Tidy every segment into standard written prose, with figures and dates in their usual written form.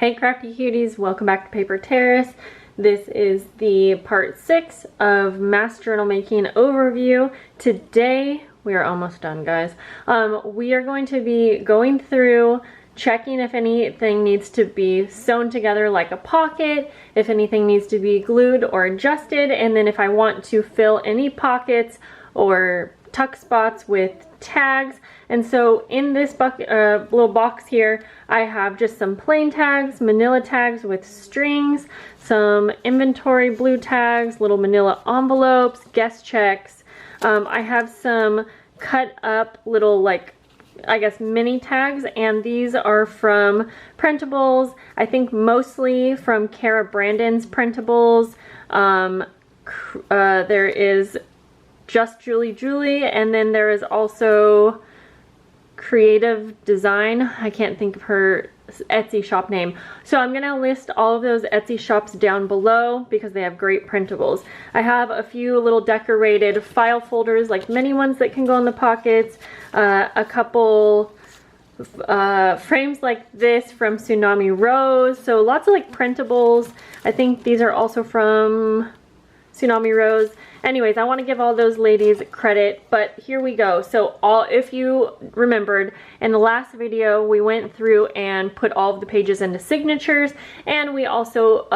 Hey crafty cuties, welcome back to Paper Terrace. This is the part 6 of mass journal making overview. Today, we are almost done, guys. We are going to be going through checking if anything needs to be sewn together like a pocket, if anything needs to be glued or adjusted, and then if I want to fill any pockets or tuck spots with tags. And so in this bucket, little box here, I have just some plain tags, manila tags with strings, some inventory blue tags, little manila envelopes, guest checks. I have some cut up little, like, I guess mini tags, and these are from Printables. I think mostly from Kara Brandon's Printables. There is Just Julie, and then there is also Creative Design. I can't think of her Etsy shop name. So I'm gonna list all of those Etsy shops down below because they have great printables. I have a few little decorated file folders, like mini ones that can go in the pockets, a couple frames like this from Tsunami Rose. So lots of like printables. I think these are also from Tsunami Rose. Anyways, I want to give all those ladies credit, but here we go. So if you remembered, in the last video, we went through and put all of the pages into signatures, and we also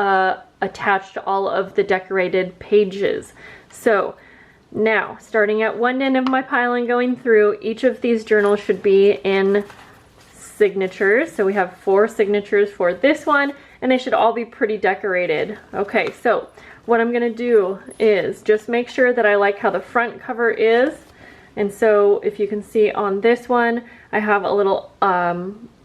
attached all of the decorated pages. So now, starting at one end of my pile and going through, each of these journals should be in signatures. So we have 4 signatures for this one, and they should all be pretty decorated. Okay, so what I'm gonna do is just make sure that I like how the front cover is. And so if you can see on this one, I have a little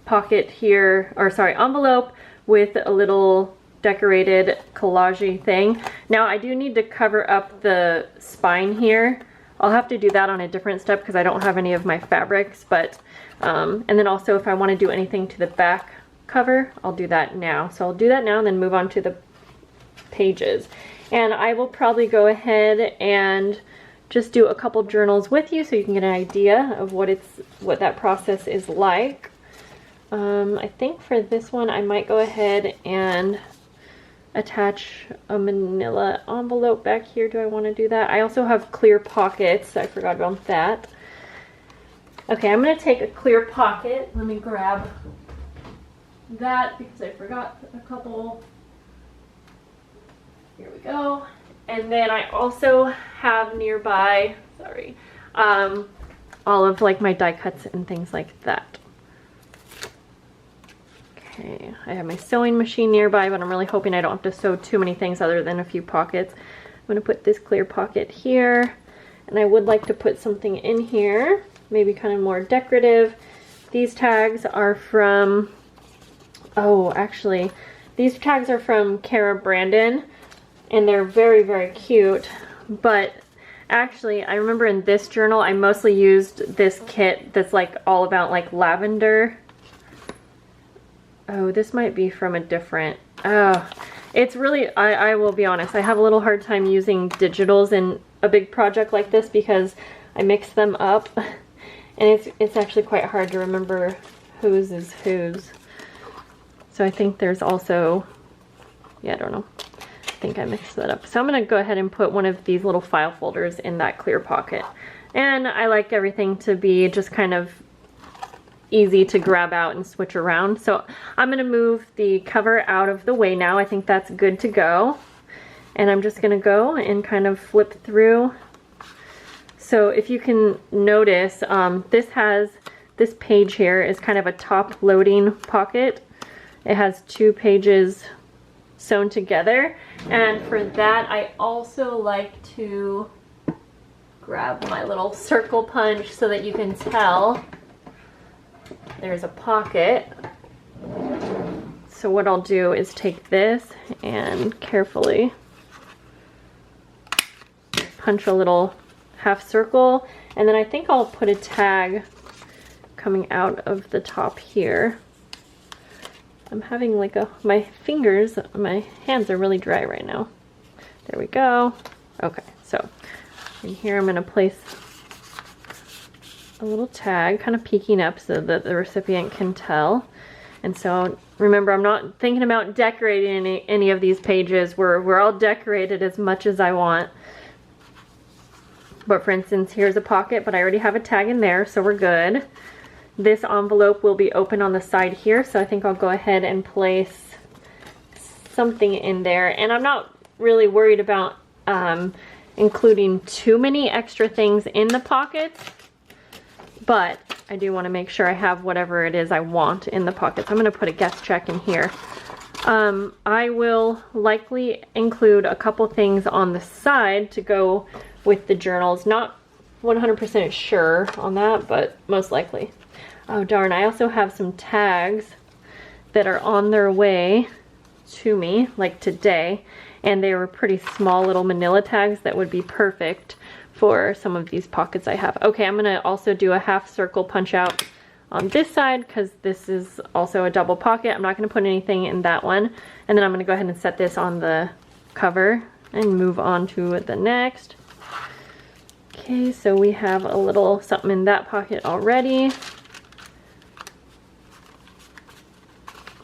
pocket here, or sorry, envelope with a little decorated collage thing. Now I do need to cover up the spine here. I'll have to do that on a different step because I don't have any of my fabrics, but and then also if I want to do anything to the back cover, I'll do that now. So I'll do that now and then move on to the pages. And I will probably go ahead and just do a couple journals with you so you can get an idea of what that process is like. I think for this one I might go ahead and attach a manila envelope back here. Do I want to do that? I also have clear pockets. I forgot about that. Okay, I'm going to take a clear pocket. Let me grab that because I forgot a couple. Here we go. And then I also have nearby, sorry, all of like my die cuts and things like that. Okay, I have my sewing machine nearby, but I'm really hoping I don't have to sew too many things other than a few pockets. I'm going to put this clear pocket here, and I would like to put something in here, maybe kind of more decorative. These tags are from, oh, actually, these tags are from Kara Brandon. And they're very, very cute. But actually, I remember in this journal, I mostly used this kit that's like all about like lavender. Oh, this might be from a different, it's really, I will be honest, I have a little hard time using digitals in a big project like this because I mix them up. And it's actually quite hard to remember whose is whose. So I think there's also, yeah, I don't know. I think I mixed that up. So I'm going to go ahead and put one of these little file folders in that clear pocket. And I like everything to be just kind of easy to grab out and switch around. So I'm going to move the cover out of the way now. I think that's good to go. And I'm just going to go and kind of flip through. So if you can notice, this page here is kind of a top loading pocket. It has 2 pages sewn together, and for that I also like to grab my little circle punch so that you can tell there's a pocket. So what I'll do is take this and carefully punch a little half circle, and then I think I'll put a tag coming out of the top here. I'm having like my hands are really dry right now. There we go. Okay, so in here I'm going to place a little tag kind of peeking up so that the recipient can tell. And so remember, I'm not thinking about decorating any of these pages. We're all decorated as much as I want. But for instance, here's a pocket, but I already have a tag in there, so we're good. This envelope will be open on the side here, so I think I'll go ahead and place something in there. And I'm not really worried about including too many extra things in the pockets, but I do want to make sure I have whatever it is I want in the pockets. I'm going to put a guest check in here. I will likely include a couple things on the side to go with the journals. Not 100% sure on that, but most likely. Oh darn, I also have some tags that are on their way to me, like today, and they were pretty small little manila tags that would be perfect for some of these pockets I have. Okay, I'm gonna also do a half circle punch out on this side because this is also a double pocket. I'm not gonna put anything in that one. And then I'm gonna go ahead and set this on the cover and move on to the next. Okay, so we have a little something in that pocket already.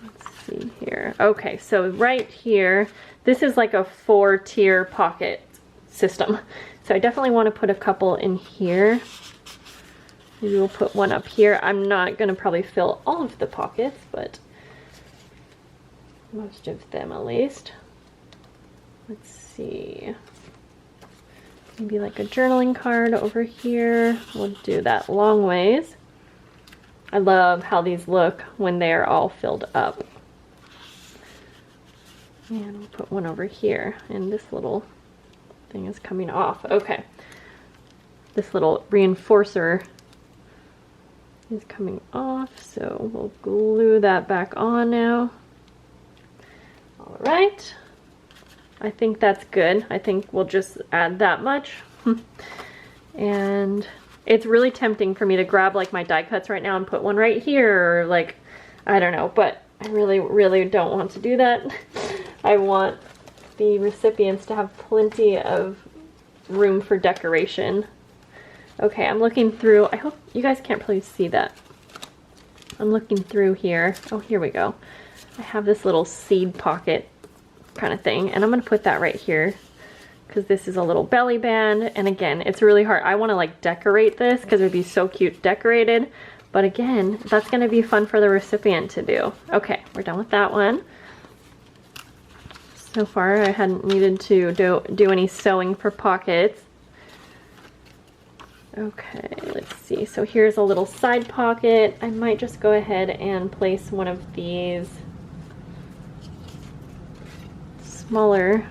Let's see here. Okay, so right here, this is like a 4-tier pocket system. So I definitely want to put a couple in here. Maybe we'll put one up here. I'm not going to probably fill all of the pockets, but most of them at least. Let's see. Maybe like a journaling card over here. We'll do that long ways. I love how these look when they're all filled up. And we'll put one over here, and this little thing is coming off. Okay. This little reinforcer is coming off, so we'll glue that back on now. All right. I think that's good. I think we'll just add that much. And it's really tempting for me to grab like my die cuts right now and put one right here, or like, I don't know, but I really don't want to do that. I want the recipients to have plenty of room for decoration. Okay, I'm looking through. I hope you guys can't really see that. I'm looking through here. Oh, here we go. I have this little seed pocket kind of thing, and I'm gonna put that right here because this is a little belly band. And again, it's really hard. I want to like decorate this because it would be so cute decorated, but again, that's gonna be fun for the recipient to do. Okay, we're done with that one. So far I hadn't needed to do any sewing for pockets. Okay, let's see. So here's a little side pocket. I might just go ahead and place one of these smaller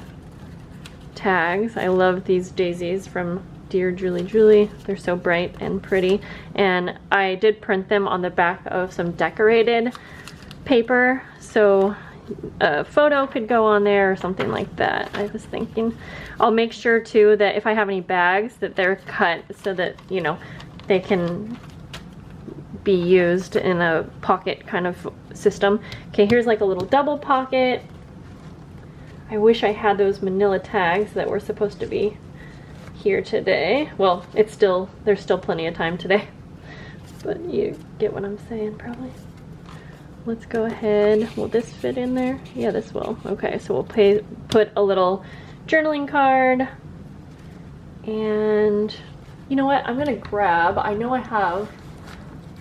tags. I love these daisies from Dear Julie Julie. They're so bright and pretty. And I did print them on the back of some decorated paper, so a photo could go on there or something like that. I was thinking I'll make sure too that if I have any bags that they're cut so that, you know, they can be used in a pocket kind of system. Okay, here's like a little double pocket. I wish I had those manila tags that were supposed to be here today. Well, there's still plenty of time today, but you get what I'm saying probably. Let's go ahead. Will this fit in there? Yeah, this will. Okay, so we'll put a little journaling card. And you know what? I'm gonna grab, I know I have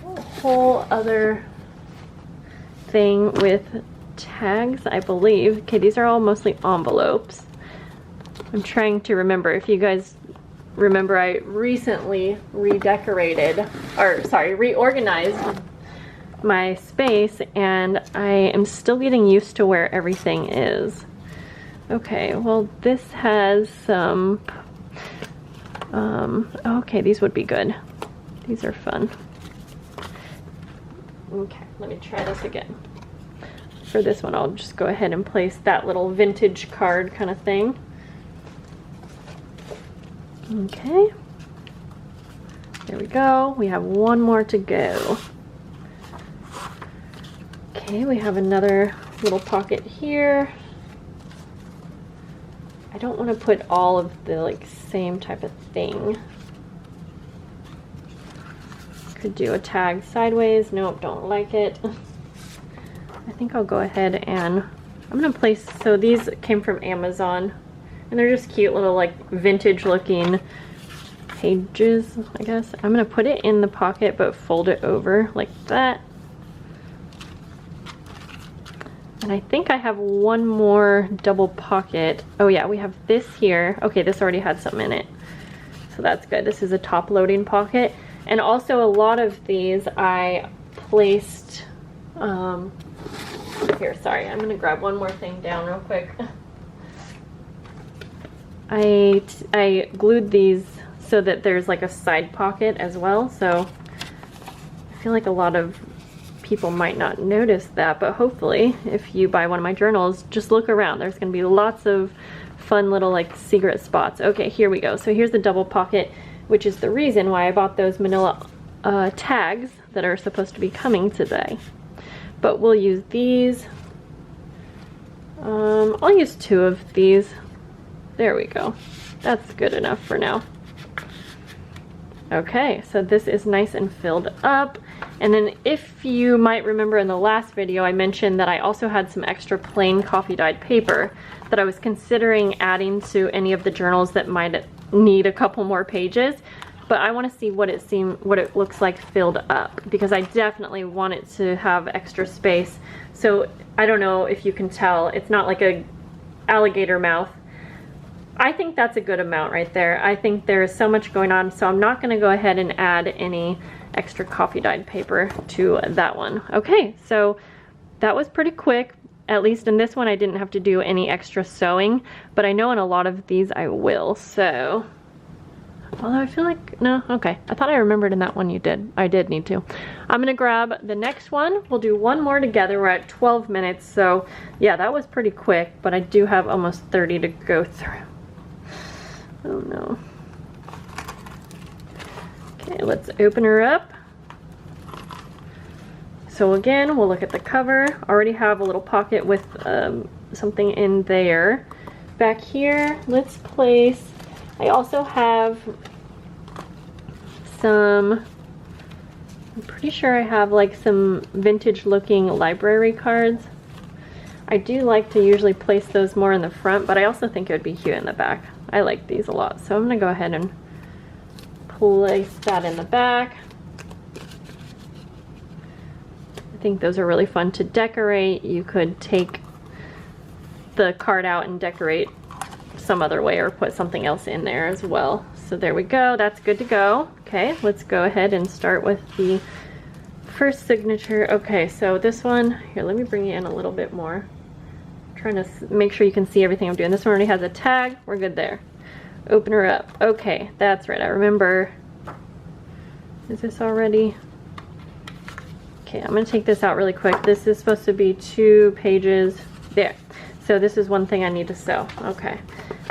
a whole other thing with tags, I believe. Okay, these are all mostly envelopes. I'm trying to remember. If you guys remember, I recently reorganized my space, and I am still getting used to where everything is. Okay, well this has some, okay, these would be good. These are fun. Okay, let me try this again. For this one, I'll just go ahead and place that little vintage card kind of thing. Okay, there we go. We have one more to go. Okay, we have another little pocket here. I don't want to put all of the like same type of thing. Could do a tag sideways. Nope, don't like it. I think I'll go ahead and I'm gonna place, so these came from Amazon and they're just cute little like vintage looking pages, I guess. I'm gonna put it in the pocket but fold it over like that. And I think I have one more double pocket. Oh yeah, we have this here. Okay, this already had something in it. So that's good. This is a top loading pocket. And also a lot of these I placed, here, sorry, I'm gonna grab one more thing down real quick. I glued these so that there's like a side pocket as well. So I feel like a lot of people might not notice that, but hopefully if you buy one of my journals, just look around. There's gonna be lots of fun little like secret spots. Okay, here we go. So here's the double pocket, which is the reason why I bought those manila tags that are supposed to be coming today. But we'll use these. I'll use 2 of these. There we go. That's good enough for now. Okay, so this is nice and filled up. And then if you might remember in the last video, I mentioned that I also had some extra plain coffee dyed paper that I was considering adding to any of the journals that might need a couple more pages. But I want to see what it looks like filled up, because I definitely want it to have extra space. So I don't know if you can tell, it's not like a alligator mouth. I think that's a good amount right there. I think there is so much going on, so I'm not going to go ahead and add any extra coffee dyed paper to that one. Okay, so that was pretty quick. At least in this one I didn't have to do any extra sewing, but I know in a lot of these I will. So, although I feel like, no, okay. I thought I remembered in that one you did. I did need to. I'm gonna grab the next one. We'll do one more together. We're at 12 minutes, so yeah, that was pretty quick, but I do have almost 30 to go through. Oh no. Okay, let's open her up. So again, we'll look at the cover. Already have a little pocket with something in there. Back here, let's place, I also have some, I'm pretty sure I have like some vintage looking library cards. I do like to usually place those more in the front, but I also think it would be cute in the back. I like these a lot, so I'm gonna go ahead and place that in the back. I think those are really fun to decorate. You could take the card out and decorate some other way or put something else in there as well. So there we go, that's good to go. Okay, let's go ahead and start with the first signature. Okay, so this one, here, let me bring you in a little bit more. I'm trying to make sure you can see everything I'm doing. This one already has a tag, we're good there. Open her up. Okay, that's right, I remember. Is this already? Okay, I'm gonna take this out really quick. This is supposed to be 2 pages. There. So this is one thing I need to sew. Okay.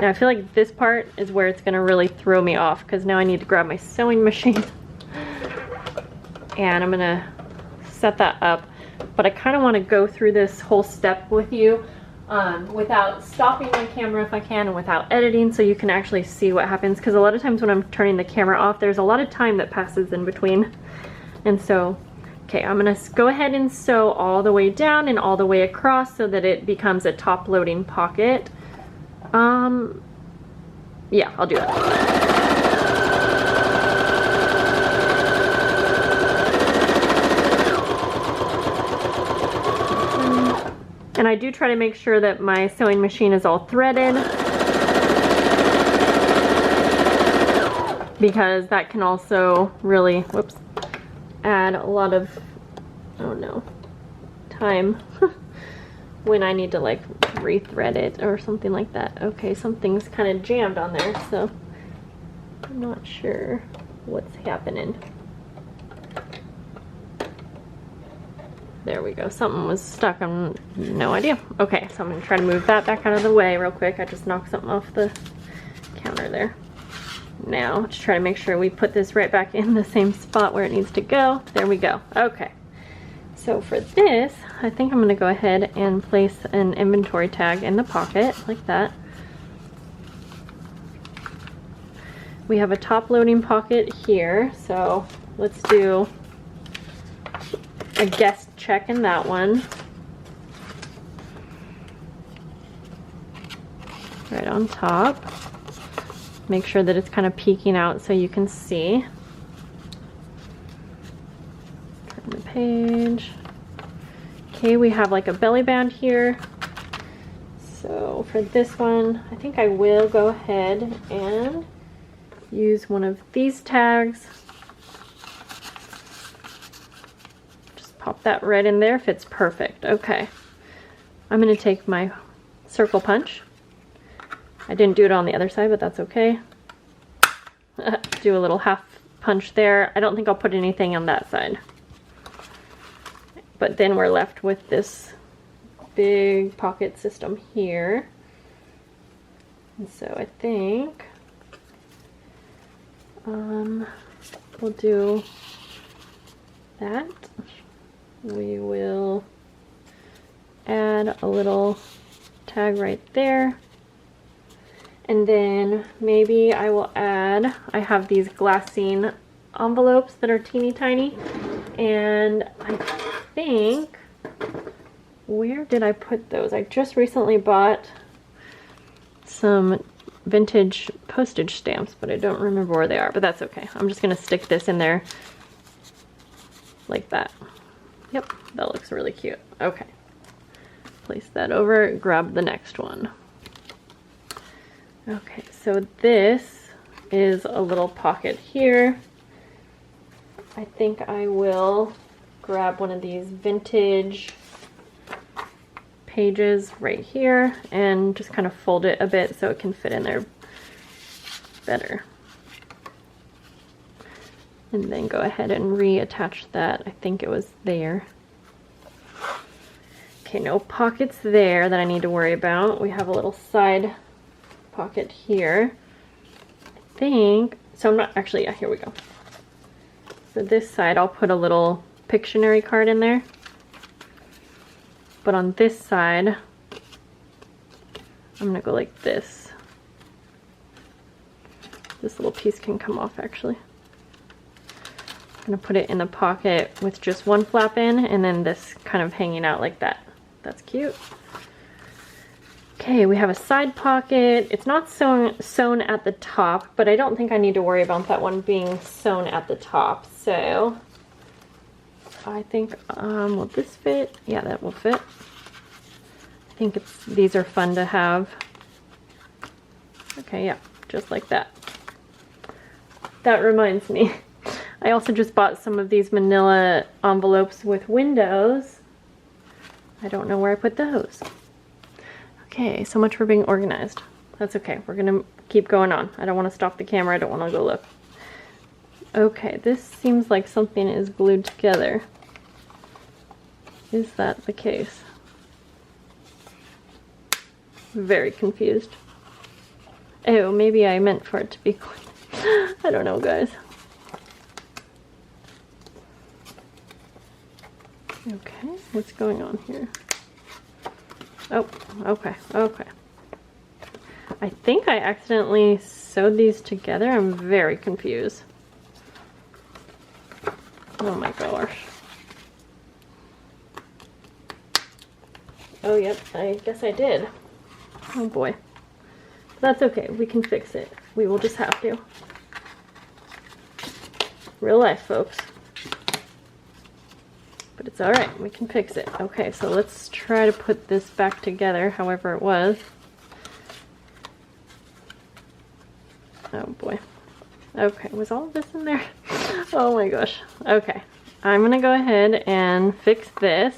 Now I feel like this part is where it's gonna really throw me off, because now I need to grab my sewing machine. And I'm gonna set that up. But I kind of want to go through this whole step with you without stopping my camera if I can, and without editing, so you can actually see what happens, because a lot of times when I'm turning the camera off, there's a lot of time that passes in between. And so, okay, I'm gonna go ahead and sew all the way down and all the way across so that it becomes a top loading pocket. Yeah, I'll do that. And I do try to make sure that my sewing machine is all threaded, because that can also really, whoops, add a lot of, oh no, time when I need to like rethread it or something like that. Okay, something's kind of jammed on there, so I'm not sure what's happening. There we go, something was stuck, I'm no idea. Okay, so I'm gonna try to move that back out of the way real quick. I just knocked something off the counter there. Now, let's try to make sure we put this right back in the same spot where it needs to go. There we go, okay. So for this, I think I'm gonna go ahead and place an inventory tag in the pocket, like that. We have a top loading pocket here, so let's do a guest check in that one. right on top. Make sure that it's kind of peeking out so you can see. Turn the page. Okay, we have like a belly band here. So for this one, I think I will go ahead and use one of these tags. Just pop that right in there, fits perfect. Okay, I'm gonna take my circle punch. I didn't do it on the other side, but that's okay. Do a little half punch there. I don't think I'll put anything on that side. But then we're left with this big pocket system here. And so I think we'll do that. We will add a little tag right there. And then maybe I will add, I have these glassine envelopes that are teeny tiny. And I think, where did I put those? I just recently bought some vintage postage stamps, but I don't remember where they are, but that's okay. I'm just gonna stick this in there like that. Yep, that looks really cute. Okay, place that over, grab the next one. Okay, so this is a little pocket here. I think I will grab one of these vintage pages right here and just kind of fold it a bit so it can fit in there better. And then go ahead and reattach that. I think it was there. Okay, no pockets there that I need to worry about. We have a little side pocket here. I think, so I'm not, actually, yeah, here we go. So this side, I'll put a little Pictionary card in there. But on this side, I'm gonna go like this. This little piece can come off actually. I'm gonna put it in the pocket with just one flap in and then this kind of hanging out like that. That's cute. Okay, we have a side pocket. It's not sewn at the top, but I don't think I need to worry about that one being sewn at the top. So I think, will this fit? Yeah, that will fit. I think these are fun to have. Okay, yeah, just like that. That reminds me, I also just bought some of these manila envelopes with windows. I don't know where I put those. Okay, so much for being organized. That's okay, we're gonna keep going on. I don't wanna stop the camera, I don't wanna go look. Okay, this seems like something is glued together. Is that the case? Very confused. Oh, maybe I meant for it to be glued. I don't know, guys. Okay, what's going on here? Oh, okay, okay. I think I accidentally sewed these together. I'm very confused. Oh my gosh. Oh, yep, I guess I did. Oh boy. That's okay, we can fix it. We will just have to. Real life, folks. But it's alright, we can fix it. Okay, so let's try to put this back together however it was. Oh boy. Okay, was all of this in there? Oh my gosh. Okay, I'm gonna go ahead and fix this.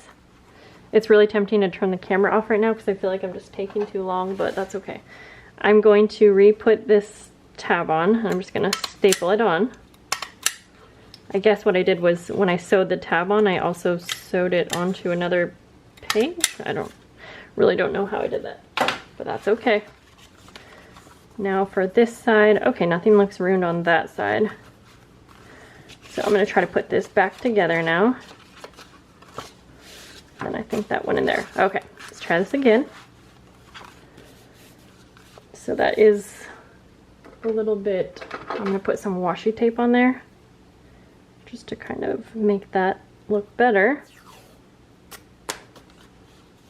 It's really tempting to turn the camera off right now because I feel like I'm just taking too long, but that's okay. I'm going to re-put this tab on, and I'm just gonna staple it on. I guess what I did was when I sewed the tab on, I also sewed it onto another page. I really don't know how I did that, but that's okay. Now for this side, okay, nothing looks ruined on that side. So I'm gonna try to put this back together now. And I think that went in there. Okay, let's try this again. So that is a little bit, I'm gonna put some washi tape on there just to kind of make that look better.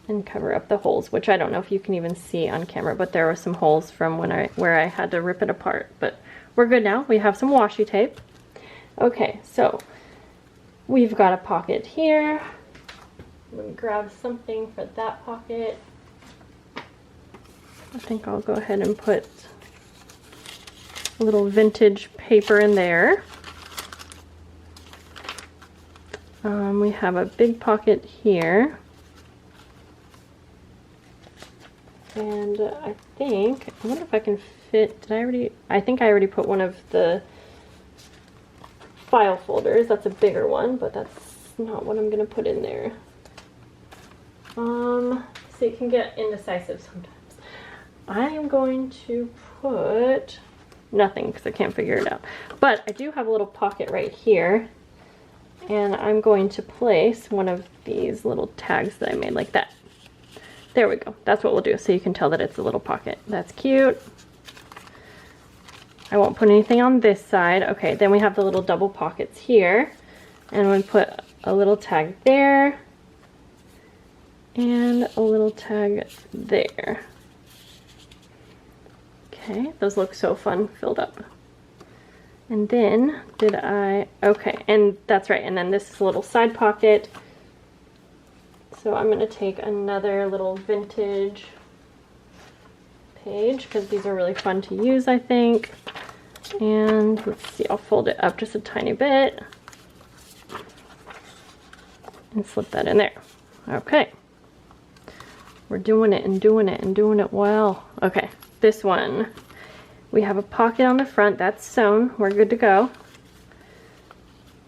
and cover up the holes, which I don't know if you can even see on camera, but there were some holes from where I had to rip it apart. But we're good now. We have some washi tape. Okay, so we've got a pocket here. I'm gonna grab something for that pocket. I think I'll go ahead and put a little vintage paper in there. We have a big pocket here. And I wonder if I can fit, I think I already put one of the file folders. That's a bigger one, but that's not what I'm gonna put in there. So it can get indecisive sometimes. I am going to put nothing because I can't figure it out. But I do have a little pocket right here, and I'm going to place one of these little tags that I made like that. There we go. That's what we'll do, so you can tell that it's a little pocket. That's cute. I won't put anything on this side. Okay, then we have the little double pockets here, and we put a little tag there and a little tag there. Okay, those look so fun filled up. And then okay, and that's right, and then this is a little side pocket. So I'm going to take another little vintage page because these are really fun to use, I think. And let's see, I'll fold it up just a tiny bit and slip that in there. Okay. We're doing it and doing it and doing it well. Okay, this one. We have a pocket on the front that's sewn. We're good to go.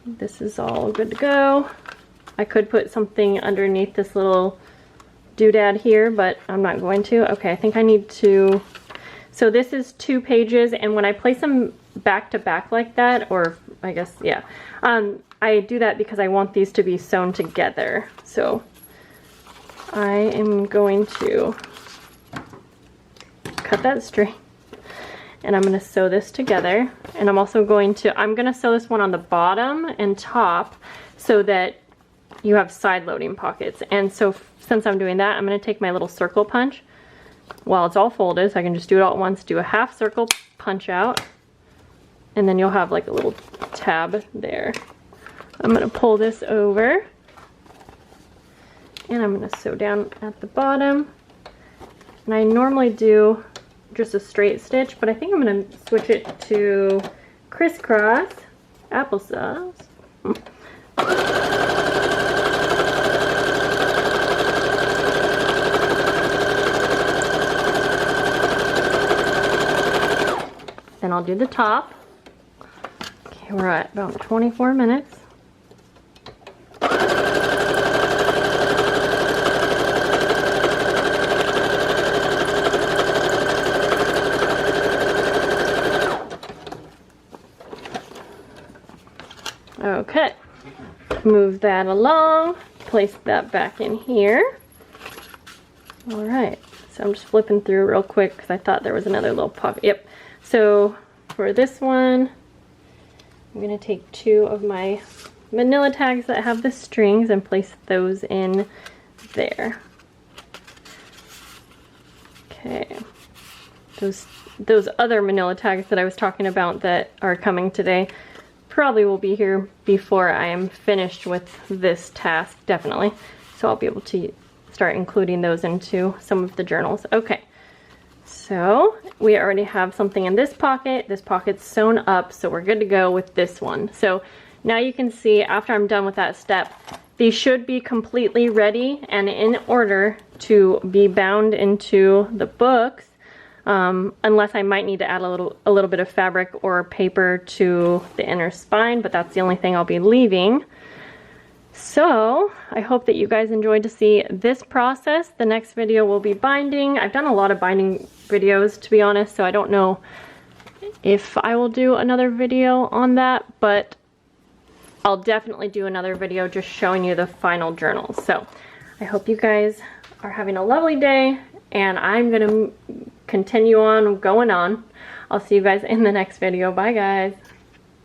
This is all good to go. I could put something underneath this little doodad here, but I'm not going to. Okay, I think I need to, so this is 2 pages, and when I place them back to back like that, or I guess, yeah, I do that because I want these to be sewn together. So I am going to cut that string, and I'm going to sew this together, and I'm also going to, sew this one on the bottom and top so that you have side loading pockets. And so since I'm doing that, I'm going to take my little circle punch while it's all folded, so I can just do it all at once, do a half circle punch out, and then you'll have like a little tab there. I'm going to pull this over, and I'm going to sew down at the bottom. And I normally do just a straight stitch, but I think I'm going to switch it to crisscross applesauce. Then I'll do the top. Okay, we're at about 24 minutes. Okay, move that along, place that back in here. All right, so I'm just flipping through real quick because I thought there was another little pocket. Yep. So for this one, I'm going to take 2 of my manila tags that have the strings and place those in there. Okay. Those other manila tags that I was talking about that are coming today probably will be here before I am finished with this task, definitely. So I'll be able to start including those into some of the journals. Okay. So we already have something in this pocket. This pocket's sewn up, so we're good to go with this one. So now you can see after I'm done with that step, these should be completely ready and in order to be bound into the books, unless I might need to add a little bit of fabric or paper to the inner spine, but that's the only thing I'll be leaving. So I hope that you guys enjoyed to see this process. The next video will be binding. I've done a lot of binding videos, to be honest, so I don't know if I will do another video on that, but I'll definitely do another video just showing you the final journal. So I hope you guys are having a lovely day, and I'm gonna continue on going on. I'll see you guys in the next video. Bye guys.